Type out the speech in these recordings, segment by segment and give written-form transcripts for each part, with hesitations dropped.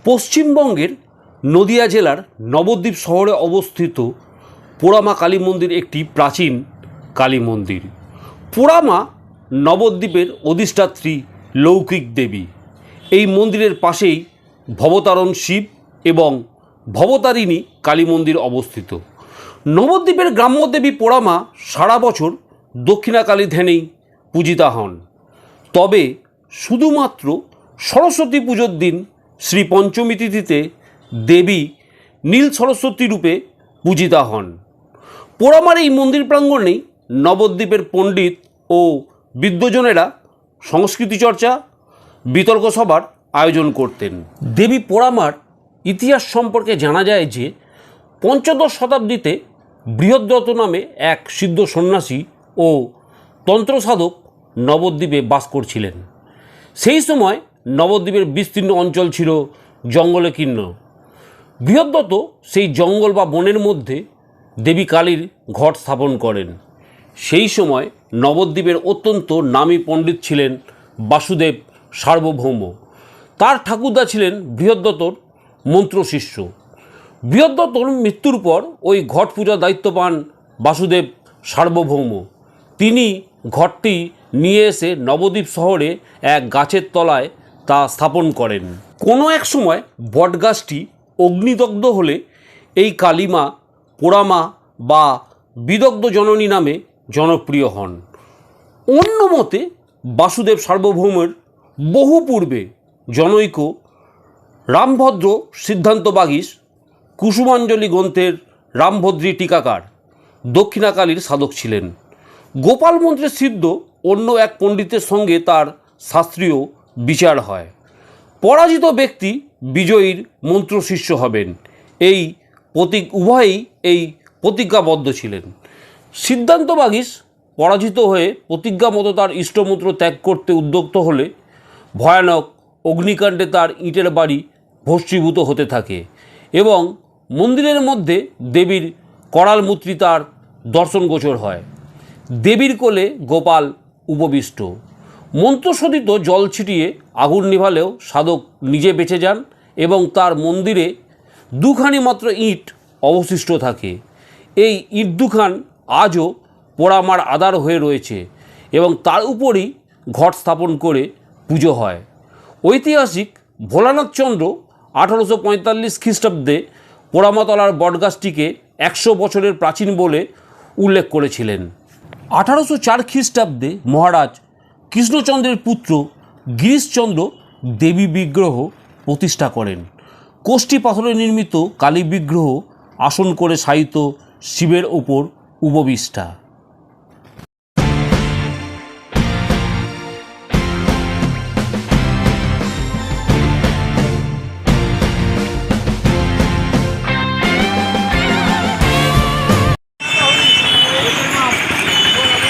পশ্চিমবঙ্গের নদিয়া জেলার নবদ্বীপ শহরে অবস্থিত পোড়ামা কালী মন্দির একটি প্রাচীন কালী মন্দির। পোড়ামা নবদ্বীপের অধিষ্ঠাত্রী লৌকিক দেবী। এই মন্দিরের পাশেই ভবতারণ শিব এবং ভবতারিণী কালী মন্দির অবস্থিত। নবদ্বীপের গ্রাম্যদেবী পোড়ামা সারা বছর দক্ষিণাকালী ধ্যানেই পূজিতা হন, তবে শুধুমাত্র সরস্বতী পুজোর দিন শ্রী পঞ্চমী তিথিতে দেবী নীল সরস্বতী রূপে পূজিতা হন। পোড়ামার এই মন্দির প্রাঙ্গণেই নবদ্বীপের পণ্ডিত ও বিদ্বজনেরা সংস্কৃতি চর্চা, বিতর্ক সভার আয়োজন করতেন। দেবী পোড়ামার ইতিহাস সম্পর্কে জানা যায় যে পঞ্চদশ শতাব্দীতে বৃহদ্রথ নামে এক সিদ্ধ সন্ন্যাসী ও তন্ত্রসাধক নবদ্বীপে বাস করছিলেন। সেই সময় নবদ্বীপের বিস্তীর্ণ অঞ্চল ছিল জঙ্গলে কীর্ণ। বৃহদ্রথ সেই জঙ্গল বা বনের মধ্যে দেবী কালীর ঘট স্থাপন করেন। সেই সময় নবদ্বীপের অত্যন্ত নামী পণ্ডিত ছিলেন বাসুদেব সার্বভৌম। তার ঠাকুরদা ছিলেন বৃহদ্রথর মন্ত্রশিষ্য। বৃহদ্রথর মৃত্যুর পর ওই ঘট পূজার দায়িত্ব পান বাসুদেব সার্বভৌম। তিনি ঘটটি নিয়ে এসে নবদ্বীপ শহরে এক গাছের তলায় তা স্থাপন করেন। কোনো এক সময় বটগাছটি অগ্নিদগ্ধ হলে এই কালীমা পোড়ামা বা বিদগ্ধ জননী নামে জনপ্রিয় হন। অন্য মতে বাসুদেব সার্বভৌমের বহু পূর্বে জনৈক রামভদ্র সিদ্ধান্ত বাগীশ কুসুমাঞ্জলি গ্রন্থের রামভদ্রী টিকাকার দক্ষিণাকালীর সাধক ছিলেন। গোপাল মন্ত্রে সিদ্ধ অন্য এক পণ্ডিতের সঙ্গে তার শাস্ত্রীয় বিচার হয়। পরাজিত ব্যক্তি বিজয়ীর মন্ত্রশিষ্য হবেন, এই উভয়েই এই প্রতিজ্ঞাবদ্ধ ছিলেন। সিদ্ধান্ত বাগীশ পরাজিত হয়ে প্রতিজ্ঞা মতো তার ইষ্টমন্ত্র ত্যাগ করতে উদ্যত হলে ভয়ানক অগ্নিকাণ্ডে তার ইটের বাড়ি ভস্মীভূত হতে থাকে এবং মন্দিরের মধ্যে দেবীর করাল মূর্তি তার দর্শনগোচর হয়। দেবীর কোলে গোপাল উপবিষ্ট। মন্ত্রশোধিত জল ছিটিয়ে আগুন নিভালেও সাধক নিজে বেঁচে যান এবং তার মন্দিরে দুখানি মাত্র ইট অবশিষ্ট থাকে। এই ইট দুখান আজও পোড়ামার আধার হয়ে রয়েছে এবং তার উপরই ঘট স্থাপন করে পুজো হয়। ঐতিহাসিক ভোলানাথচন্দ্র 1845 খ্রিস্টাব্দে পোড়ামাতলার বটগাছটিকে 100 বছরের প্রাচীন বলে উল্লেখ করেছিলেন। 1804 খ্রিস্টাব্দে মহারাজ কৃষ্ণচন্দ্রের পুত্র গিরিশচন্দ্র দেবী বিগ্রহ প্রতিষ্ঠা করেন। কোষ্ঠী পাথরে নির্মিত কালী বিগ্রহ আসন করে শায়িত শিবের ওপর উপবিষ্টা।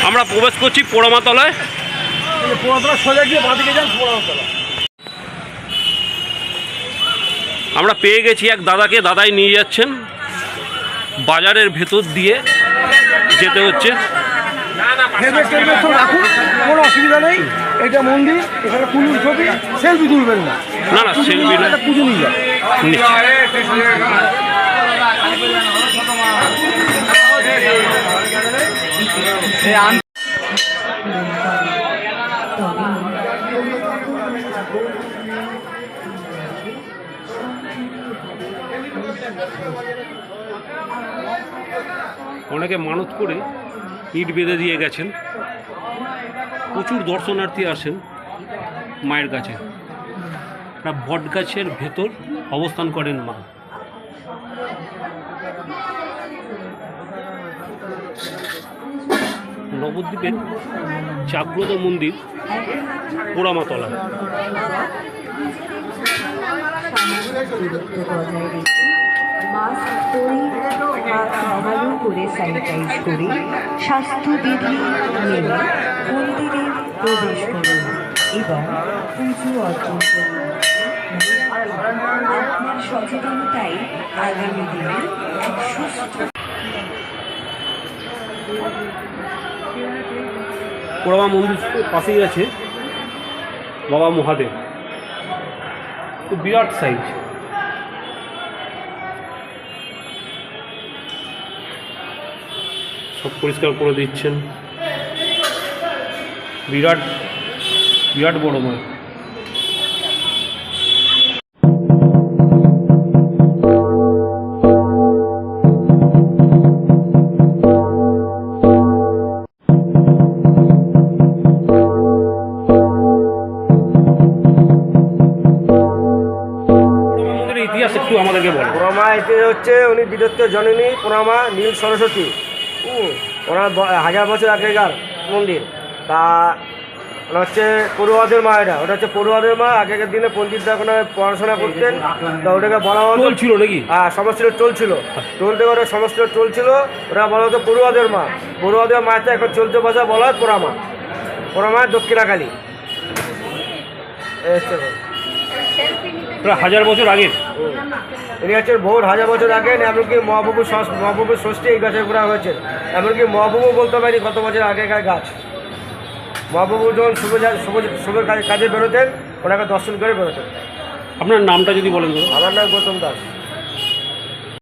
আমরা প্রবেশ করছি পোড়ামাতলায়। আমরা পেয়ে গেছি এক দাদাকে, দাদাই নিয়ে যাচ্ছেন। বাজারের ভেতর দিয়ে যেতে হচ্ছে। কোনো অসুবিধা নেই, এটা মন্দির, এখানে পুজোর ছবি, সেলফি তুলবেন না। না না, সেলফি না, পুজো নিয়ে যান। অনেকে মানত করে ইট বেঁধে দিয়ে গেছেন। প্রচুর দর্শনার্থী আসেন মায়ের কাছে। বট গাছের ভেতর অবস্থান করেন মা। নবদ্বীপের জাগ্রত মন্দির পোড়ামাতলা। মাস্ক পরে, হাত ভালো করে স্যানিটাইজ করে, স্বাস্থ্যবিধি মেনে মন্দিরে প্রবেশ করুন এবং পুজো অর্জন করুন। আপনার সচেতনতাই আগামী দিনে এক সুস্থ। পোড়ামা মন্দির পাশেই আছে বাবা মহাদেব, বিরাট সাইজ। সব পরিষ্কার করে দিচ্ছেন। বিরাট বিরাট বড় মা। মন্দিরের ইতিহাস একটু আমাদেরকে বলো। পোড়ামা এতে হচ্ছে উনি বিদত্ত জননী পোড়ামা নীল সরস্বতী। ওনার 1000 বছর আগেকার মন্দির। তা ওটা হচ্ছে পড়ুয়াদের মা, ওটা হচ্ছে পড়ুয়াদের মা। আগেকার দিনে পণ্ডিতরা ওখানে পড়াশোনা করতেন, তা ওটাকে বলা হতো টোল ছিল নাকি? হ্যাঁ, সমস্ত চলছিল, টোল থেকে ওটা সমস্ত চলছিল, ওটা বলা হতো পড়ুয়াদের মা। পড়ুয়াদের মাটা এখন চলতে ভাষা বলা হয় পোড়ামা। পোড়ামা দক্ষিণাকালী। এই হচ্ছে প্রায় 1000 বছর আগে। ইনি হচ্ছেন ভোর 1000 বছর আগে। এমনকি মহাপ্রভুর ষষ্ঠী এই গাছের গোড়া হয়েছে। এমনকি মহাপ্রভু বলতে পারি কত বছর আগেকার গাছ। মহাপ্রভু যখন শুভ কাজে বেরোতেন, ওনাকে দর্শন করে বেরোতেন। আপনার নামটা যদি বলেন তো। আমার নাম গৌতম দাস।